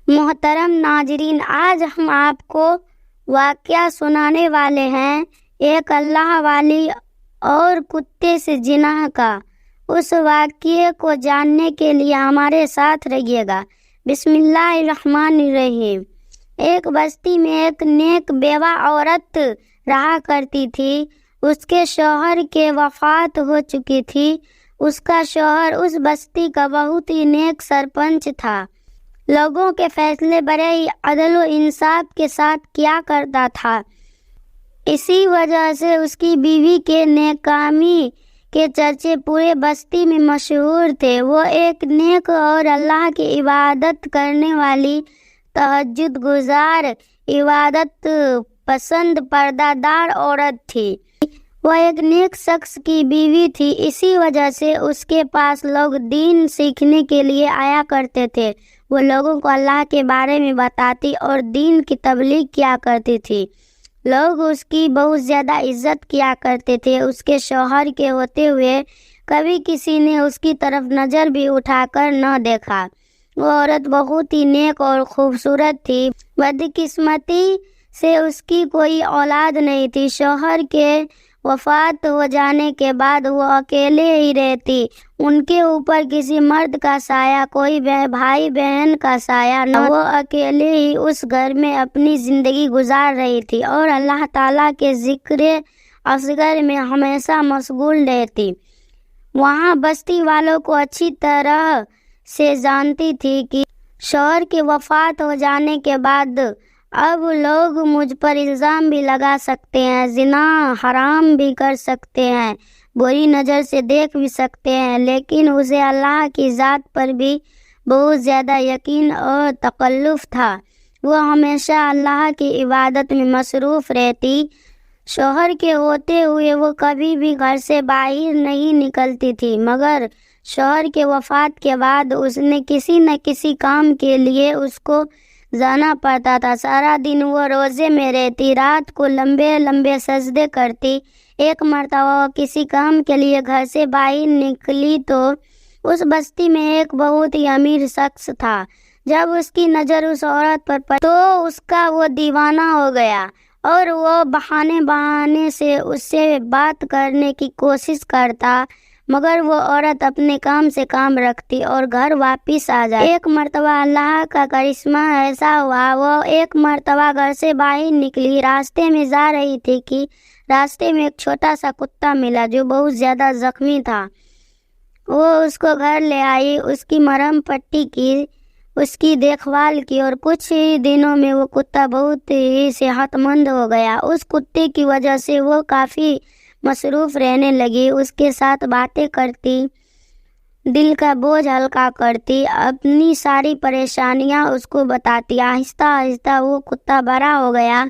محترم ناظرین، آج ہم آپ کو واقعہ سنانے والے ہیں ایک اللہ والی اور کتے سے جناح کا۔ اس واقعے کو جاننے کے لیے ہمارے ساتھ رہیے گا۔ بسم اللہ الرحمن الرحیم۔ ایک بستی میں ایک نیک بیوہ عورت رہا کرتی تھی۔ اس کے شوہر کے وفات ہو چکی تھی۔ اس کا شوہر اس بستی کا بہت ہی نیک سرپنچ تھا۔ لوگوں کے فیصلے بڑے ہی عدل و انصاف کے ساتھ کیا کرتا تھا۔ اسی وجہ سے اس کی بیوی کے نیکامی کے چرچے پورے بستی میں مشہور تھے۔ وہ ایک نیک اور اللہ کی عبادت کرنے والی، تہجد گزار، عبادت پسند، پردہ دار عورت تھی۔ وہ ایک نیک شخص کی بیوی تھی، اسی وجہ سے اس کے پاس لوگ دین سیکھنے کے لیے آیا کرتے تھے۔ وہ لوگوں کو اللہ کے بارے میں بتاتی اور دین کی تبلیغ کیا کرتی تھی۔ لوگ اس کی بہت زیادہ عزت کیا کرتے تھے۔ اس کے شوہر کے ہوتے ہوئے کبھی کسی نے اس کی طرف نظر بھی اٹھا کر نہ دیکھا۔ وہ عورت بہت ہی نیک اور خوبصورت تھی۔ بدقسمتی سے اس کی کوئی اولاد نہیں تھی۔ شوہر کے وفات ہو جانے کے بعد وہ اکیلے ہی رہتی۔ ان کے اوپر کسی مرد کا سایہ، کوئی بھائی بہن کا سایہ نہ۔ وہ اکیلے ہی اس گھر میں اپنی زندگی گزار رہی تھی اور اللہ تعالیٰ کے ذکر اصغر میں ہمیشہ مشغول رہتی۔ وہاں بستی والوں کو اچھی طرح سے جانتی تھی کہ شوہر کے وفات ہو جانے کے بعد اب لوگ مجھ پر الزام بھی لگا سکتے ہیں، زنا حرام بھی کر سکتے ہیں، بری نظر سے دیکھ بھی سکتے ہیں، لیکن اسے اللہ کی ذات پر بھی بہت زیادہ یقین اور تکلف تھا۔ وہ ہمیشہ اللہ کی عبادت میں مصروف رہتی۔ شوہر کے ہوتے ہوئے وہ کبھی بھی گھر سے باہر نہیں نکلتی تھی، مگر شوہر کے وفات کے بعد اس نے کسی نہ کسی کام کے لیے اس کو جانا پڑتا تھا۔ سارا دن وہ روزے میں رہتی، رات کو لمبے لمبے سجدے کرتی۔ ایک مرتبہ وہ کسی کام کے لیے گھر سے باہر نکلی تو اس بستی میں ایک بہت ہی امیر شخص تھا۔ جب اس کی نظر اس عورت پر پڑی تو اس کا وہ دیوانہ ہو گیا اور وہ بہانے سے اس سے بات کرنے کی کوشش کرتا، مگر وہ عورت اپنے کام سے کام رکھتی اور گھر واپس آ جاتی۔ ایک مرتبہ اللہ کا کرشمہ ایسا ہوا، وہ ایک مرتبہ گھر سے باہر نکلی، راستے میں جا رہی تھی کہ راستے میں ایک چھوٹا سا کتا ملا جو بہت زیادہ زخمی تھا۔ وہ اس کو گھر لے آئی، اس کی مرہم پٹی کی، اس کی دیکھ بھال کی اور کچھ ہی دنوں میں وہ کتا بہت ہی صحت مند ہو گیا۔ اس کتے کی وجہ سے وہ کافی مصروف رہنے لگی، اس کے ساتھ باتیں کرتی، دل کا بوجھ ہلکا کرتی، اپنی ساری پریشانیاں اس کو بتاتی۔ آہستہ آہستہ وہ کتا بڑا ہو گیا۔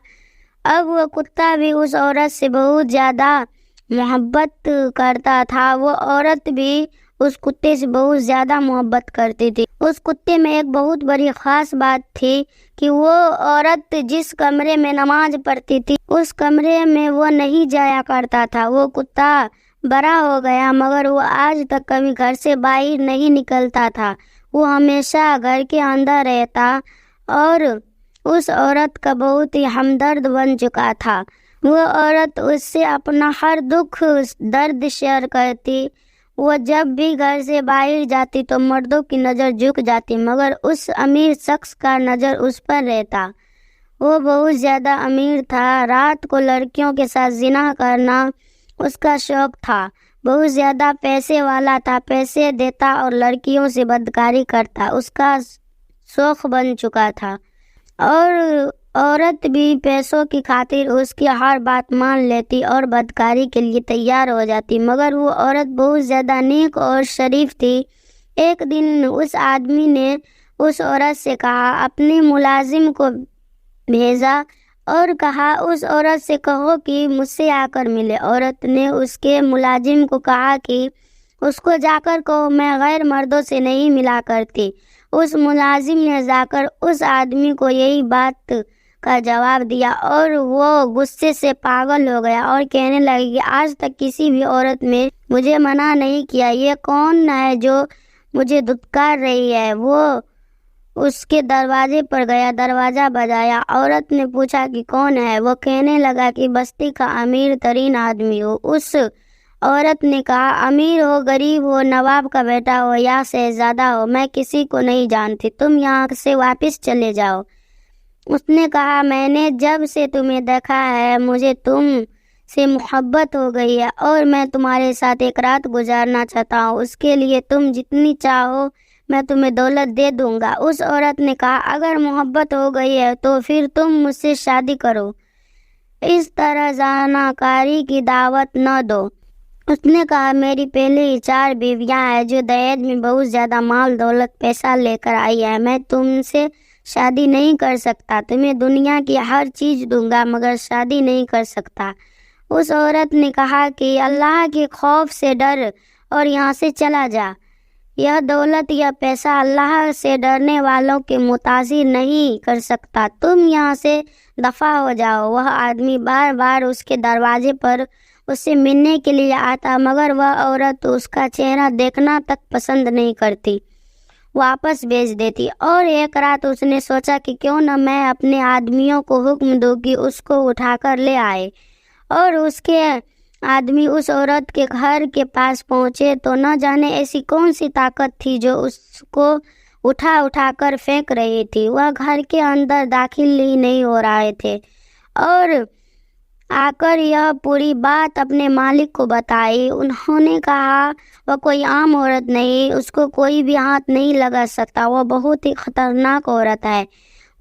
اب وہ کتا بھی اس عورت سے بہت زیادہ محبت کرتا تھا۔ وہ عورت بھی اس کتے سے بہت زیادہ محبت کرتی تھی۔ اس کتے میں ایک بہت بڑی خاص بات تھی کہ وہ عورت جس کمرے میں نماز پڑھتی تھی اس کمرے میں وہ نہیں جایا کرتا تھا۔ وہ کتا بڑا ہو گیا مگر وہ آج تک کبھی گھر سے باہر نہیں نکلتا تھا۔ وہ ہمیشہ گھر کے اندر رہتا اور اس عورت کا بہت ہی ہمدرد بن چکا تھا۔ وہ عورت اس سے اپنا ہر دکھ درد شیئر کرتی۔ وہ جب بھی گھر سے باہر جاتی تو مردوں کی نظر جھک جاتی، مگر اس امیر شخص کا نظر اس پر رہتا۔ وہ بہت زیادہ امیر تھا۔ رات کو لڑکیوں کے ساتھ زنا کرنا اس کا شوق تھا۔ بہت زیادہ پیسے والا تھا، پیسے دیتا اور لڑکیوں سے بدکاری کرتا اس کا شوق بن چکا تھا، اور عورت بھی پیسوں کی خاطر اس کی ہر بات مان لیتی اور بدکاری کے لیے تیار ہو جاتی، مگر وہ عورت بہت زیادہ نیک اور شریف تھی۔ ایک دن اس آدمی نے اس عورت سے کہا، اپنے ملازم کو بھیجا اور کہا اس عورت سے کہو کہ مجھ سے آ کر ملے۔ عورت نے اس کے ملازم کو کہا کہ اس کو جا کر کہو میں غیر مردوں سے نہیں ملا کرتی۔ اس ملازم نے جا کر اس آدمی کو یہی بات کا جواب دیا اور وہ غصے سے پاگل ہو گیا اور کہنے لگی کہ آج تک کسی بھی عورت نے مجھے منع نہیں کیا، یہ کون ہے جو مجھے دھتکار رہی ہے؟ وہ اس کے دروازے پر گیا، دروازہ بجایا۔ عورت نے پوچھا کہ کون ہے؟ وہ کہنے لگا کہ بستی کا امیر ترین آدمی ہو۔ اس عورت نے کہا، امیر ہو، غریب ہو، نواب کا بیٹا ہو یا شہزادہ ہو، میں کسی کو نہیں جانتی، تم یہاں سے واپس چلے جاؤ۔ اس نے کہا، میں نے جب سے تمہیں دیکھا ہے مجھے تم سے محبت ہو گئی ہے اور میں تمہارے ساتھ ایک رات گزارنا چاہتا ہوں، اس کے لیے تم جتنی چاہو میں تمہیں دولت دے دوں گا۔ اس عورت نے کہا، اگر محبت ہو گئی ہے تو پھر تم مجھ سے شادی کرو، اس طرح زناکاری کی دعوت نہ دو۔ اس نے کہا، میری پہلے ہی 4 بیویاں ہیں جو دہیج میں بہت زیادہ مال دولت پیسہ لے کر آئی ہے، میں تم سے شادی نہیں کر سکتا، تمہیں دنیا کی ہر چیز دوں گا مگر شادی نہیں کر سکتا۔ اس عورت نے کہا کہ اللہ کے خوف سے ڈر اور یہاں سے چلا جا، یہ دولت یا پیسہ اللہ سے ڈرنے والوں کے متاثر نہیں کر سکتا، تم یہاں سے دفع ہو جاؤ۔ وہ آدمی بار بار اس کے دروازے پر اس سے ملنے کے لیے آتا مگر وہ عورت اس کا چہرہ دیکھنا تک پسند نہیں کرتی، واپس بھیج دیتی۔ اور ایک رات اس نے سوچا کہ کیوں نہ میں اپنے آدمیوں کو حکم دوں کہ اس کو اٹھا کر لے آئے، اور اس کے آدمی اس عورت کے گھر کے پاس پہنچے تو نہ جانے ایسی کون سی طاقت تھی جو اس کو اٹھا کر پھینک رہی تھی۔ وہ گھر کے اندر داخل ہی نہیں ہو رہے تھے اور آ کر یہ پوری بات اپنے مالک کو بتائی۔ انہوں نے کہا، وہ کوئی عام عورت نہیں، اس کو کوئی بھی ہاتھ نہیں لگا سکتا، وہ بہت ہی خطرناک عورت ہے،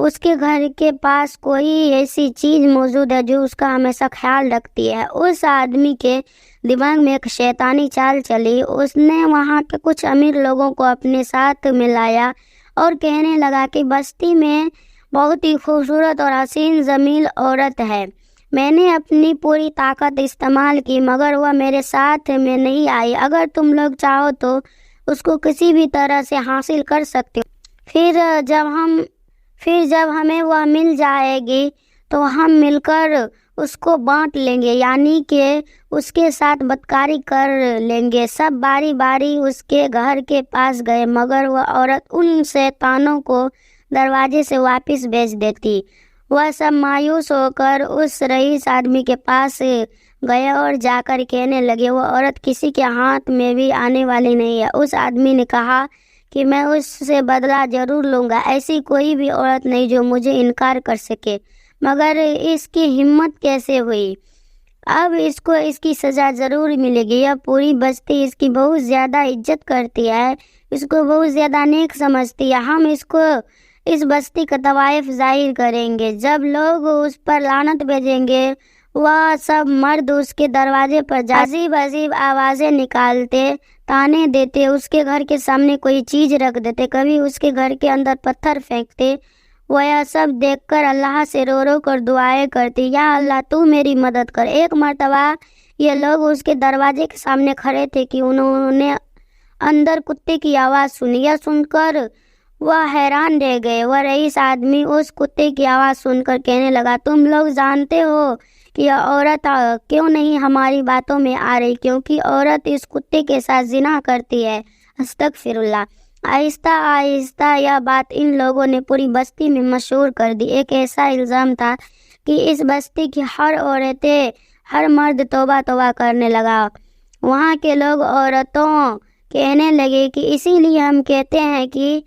اس کے گھر کے پاس کوئی ایسی چیز موجود ہے جو اس کا ہمیشہ خیال رکھتی ہے۔ اس آدمی کے دماغ میں ایک شیطانی چال چلی، اس نے وہاں کے کچھ امیر لوگوں کو اپنے ساتھ ملایا اور کہنے لگا کہ بستی میں بہت ہی خوبصورت اور حسین جمیل عورت ہے، میں نے اپنی پوری طاقت استعمال کی مگر وہ میرے ساتھ میں نہیں آئی، اگر تم لوگ چاہو تو اس کو کسی بھی طرح سے حاصل کر سکتے ہو، پھر جب ہمیں وہ مل جائے گی تو ہم مل کر اس کو بانٹ لیں گے، یعنی کہ اس کے ساتھ بدکاری کر لیں گے۔ سب باری باری اس کے گھر کے پاس گئے مگر وہ عورت ان شیطانوں کو دروازے سے واپس بھیج دیتی۔ وہ سب مایوس ہو کر اس رئیس آدمی کے پاس گئے اور جا کر کہنے لگے، وہ عورت کسی کے ہاتھ میں بھی آنے والی نہیں ہے۔ اس آدمی نے کہا کہ میں اس سے بدلہ ضرور لوں گا، ایسی کوئی بھی عورت نہیں جو مجھے انکار کر سکے، مگر اس کی ہمت کیسے ہوئی؟ اب اس کو اس کی سزا ضرور ملے گی۔ یہ پوری بستی اس کی بہت زیادہ عزت کرتی ہے، اس کو بہت زیادہ نیک سمجھتی ہے، ہم اس کو اس بستی کا طوائف ظاہر کریں گے۔ جب لوگ اس پر لعنت بھیجیں گے، وہ سب مرد اس کے دروازے پر عجیب عجیب آوازیں نکالتے، تانے دیتے، اس کے گھر کے سامنے کوئی چیز رکھ دیتے، کبھی اس کے گھر کے اندر پتھر پھینکتے۔ وہ یہ سب دیکھ کر اللہ سے رو رو کر دعائیں کرتی، یا اللہ تو میری مدد کر۔ ایک مرتبہ یہ لوگ اس کے دروازے کے سامنے کھڑے تھے کہ انہوں نے اندر کتے کی آواز سنی، یہ سن کر وہ حیران رہ گئے۔ وہ رئیس آدمی اس کتے کی آواز سن کر کہنے لگا، تم لوگ جانتے ہو کہ یہ عورت کیوں نہیں ہماری باتوں میں آ رہی؟ کیونکہ عورت اس کتے کے ساتھ زنا کرتی ہے۔ استغفر اللہ۔ آہستہ آہستہ یہ بات ان لوگوں نے پوری بستی میں مشہور کر دی۔ ایک ایسا الزام تھا کہ اس بستی کی ہر عورتیں، ہر مرد توبہ توبہ کرنے لگا۔ وہاں کے لوگ عورتوں کہنے لگے کہ اسی لیے ہم کہتے ہیں کہ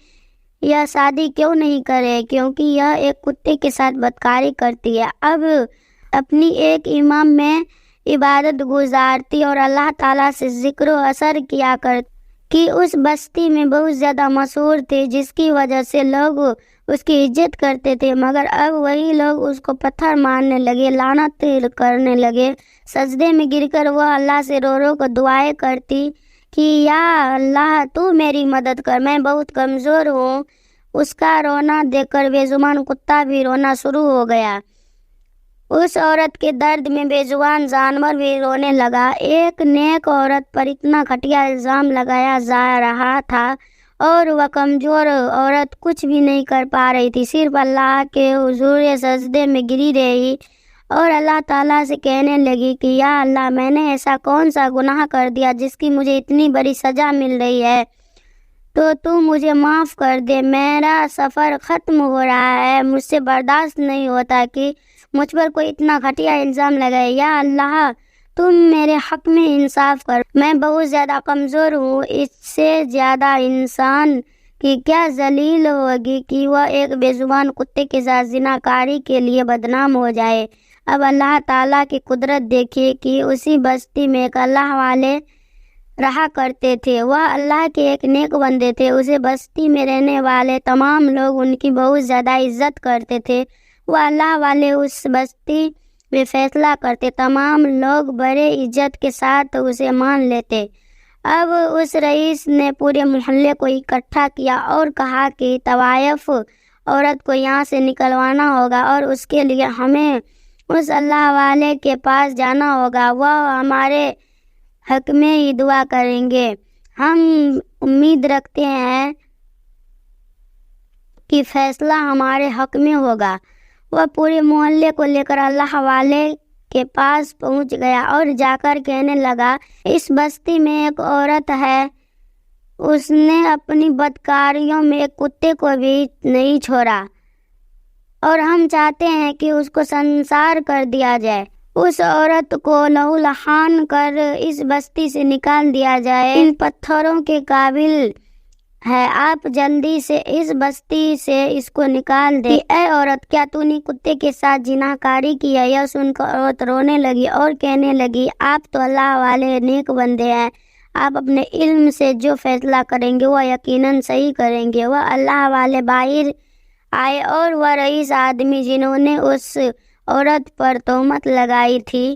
یہ شادی کیوں نہیں کرے، کیونکہ یہ ایک کتے کے ساتھ بدکاری کرتی ہے۔ اب اپنی ایک امام میں عبادت گزارتی اور اللہ تعالیٰ سے ذکر و اثر کیا کرتی کہ اس بستی میں بہت زیادہ مشہور تھی، جس کی وجہ سے لوگ اس کی عزت کرتے تھے، مگر اب وہی لوگ اس کو پتھر مارنے لگے، لعنت کرنے لگے۔ سجدے میں گر کر وہ اللہ سے رو رو کر دعائیں کرتی کہ یا اللہ تو میری مدد کر، میں بہت کمزور ہوں۔ اس کا رونا دیکھ کر بے زبان کتا بھی رونا شروع ہو گیا۔ اس عورت کے درد میں بے زبان جانور بھی رونے لگا۔ ایک نیک عورت پر اتنا گھٹیا الزام لگایا جا رہا تھا اور وہ کمزور عورت کچھ بھی نہیں کر پا رہی تھی، صرف اللہ کے حضور سجدے میں گری رہی اور اللہ تعالیٰ سے کہنے لگی کہ یا اللہ میں نے ایسا کون سا گناہ کر دیا جس کی مجھے اتنی بڑی سزا مل رہی ہے؟ تو مجھے معاف کر دے، میرا سفر ختم ہو رہا ہے، مجھ سے برداشت نہیں ہوتا کہ مجھ پر کوئی اتنا گھٹیا الزام لگائے۔ یا اللہ تم میرے حق میں انصاف کر، میں بہت زیادہ کمزور ہوں، اس سے زیادہ انسان کی کیا ذلیل ہوگی کہ وہ ایک بے زبان کتے کے ساتھ زنا کاری کے لیے بدنام ہو جائے۔ اب اللہ تعالیٰ کی قدرت دیکھیے کہ اسی بستی میں ایک اللہ والے رہا کرتے تھے، وہ اللہ کے ایک نیک بندے تھے، اسے بستی میں رہنے والے تمام لوگ ان کی بہت زیادہ عزت کرتے تھے۔ وہ اللہ والے اس بستی میں فیصلہ کرتے، تمام لوگ بڑے عزت کے ساتھ اسے مان لیتے۔ اب اس رئیس نے پورے محلے کو اکٹھا کیا اور کہا کہ طوائف عورت کو یہاں سے نکلوانا ہوگا اور اس کے لیے ہمیں اس اللہ والے کے پاس جانا ہوگا، وہ ہمارے حق میں ہی دعا کریں گے۔ ہم امید رکھتے ہیں کہ فیصلہ ہمارے حق میں ہوگا۔ وہ پورے محلے کو لے کر اللہ والے کے پاس پہنچ گیا اور جا کر کہنے لگا، اس بستی میں ایک عورت ہے، اس نے اپنی بدکاریوں میں ایک کتے کو بھی نہیں چھوڑا اور ہم چاہتے ہیں کہ اس کو سنسار کر دیا جائے، اس عورت کو لہو لہان کر اس بستی سے نکال دیا جائے، ان پتھروں کے قابل ہے، آپ جلدی سے اس بستی سے اس کو نکال دے۔ اے عورت، کیا تو نے کتے کے ساتھ جناح کاری کی ہے؟ یہ سن کر عورت رونے لگی اور کہنے لگی، آپ تو اللہ والے نیک بندے ہیں، آپ اپنے علم سے جو فیصلہ کریں گے وہ یقیناً صحیح کریں گے۔ وہ اللہ والے باہر آئے اور وہ رئیس آدمی جنہوں نے اس عورت پر تہمت لگائی تھی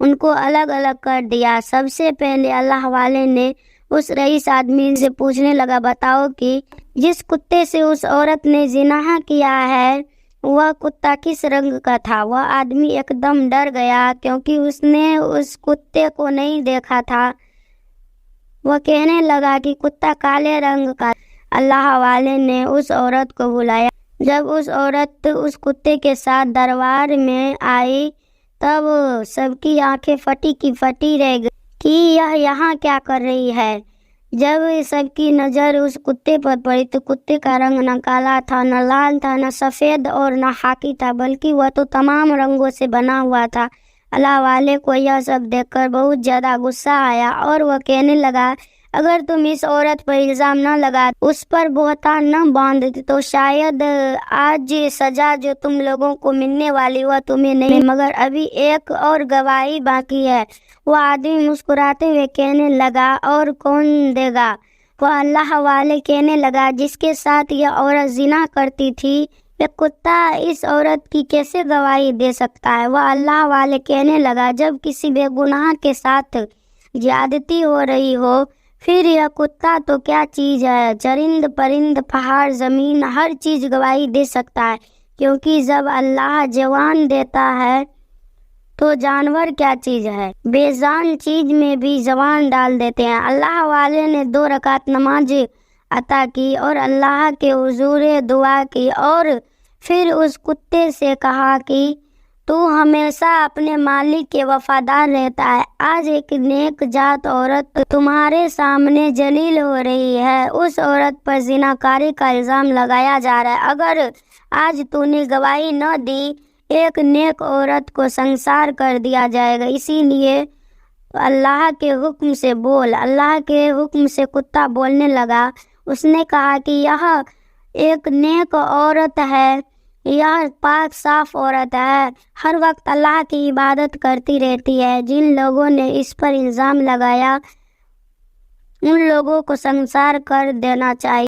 ان کو الگ الگ کر دیا۔ سب سے پہلے اللہ والے نے اس رئیس آدمی سے پوچھنے لگا، بتاؤ کہ جس کتے سے اس عورت نے زنا کیا ہے وہ کتا کس رنگ کا تھا؟ وہ آدمی ایک دم ڈر گیا کیونکہ اس نے اس کتے کو نہیں دیکھا تھا۔ وہ کہنے لگا کہ کتا کالے رنگ کا۔ اللہ والے نے اس عورت کو بلایا۔ جب اس عورت اس کتے کے ساتھ دربار میں آئی تب سب کی آنکھیں پھٹی کی پھٹی رہ گئی کہ یہ یہاں کیا کر رہی ہے۔ جب سب کی نظر اس کتے پر پڑی تو کتے کا رنگ نہ کالا تھا، نہ لال تھا، نہ سفید اور نہ خاکی تھا، بلکہ وہ تو تمام رنگوں سے بنا ہوا تھا۔ اللہ والے کو یہ سب دیکھ کر بہت زیادہ غصہ آیا اور وہ کہنے لگا، اگر تم اس عورت پر الزام نہ لگا، اس پر بہتان نہ باندھتے تو شاید آج سزا جو تم لوگوں کو ملنے والی وہ تمہیں نہیں، مگر ابھی ایک اور گواہی باقی ہے۔ وہ آدمی مسکراتے ہوئے کہنے لگا، اور کون دے گا؟ وہ اللہ والے کہنے لگا، جس کے ساتھ یہ عورت زنا کرتی تھی، یہ کتا اس عورت کی کیسے گواہی دے سکتا ہے؟ وہ اللہ والے کہنے لگا، جب کسی بے گناہ کے ساتھ زیادتی ہو رہی ہو پھر یہ کتا تو کیا چیز ہے؟ چرند پرند پہاڑ زمین ہر چیز گواہی دے سکتا ہے، کیونکہ جب اللہ جوان دیتا ہے تو جانور کیا چیز ہے؟ بے جان چیز میں بھی زبان ڈال دیتے ہیں۔ اللہ والے نے 2 رکعت نماز عطا کی اور اللہ کے حضور دعا کی اور پھر اس کتے سے کہا کہ تو ہمیشہ اپنے مالک کے وفادار رہتا ہے۔ آج ایک نیک ذات عورت تمہارے سامنے ذلیل ہو رہی ہے، اس عورت پر زنا کاری کا الزام لگایا جا رہا ہے۔ اگر آج تو نے گواہی نہ دی ایک نیک عورت کو سنسار کر دیا جائے گا، اسی لیے اللہ کے حکم سے بول۔ اللہ کے حکم سے کتا بولنے لگا۔ اس نے کہا کہ یہ ایک نیک عورت ہے، یہ پاک صاف عورت ہے، ہر وقت اللہ کی عبادت کرتی رہتی ہے۔ جن لوگوں نے اس پر الزام لگایا ان لوگوں کو سنسار کر دینا چاہیے۔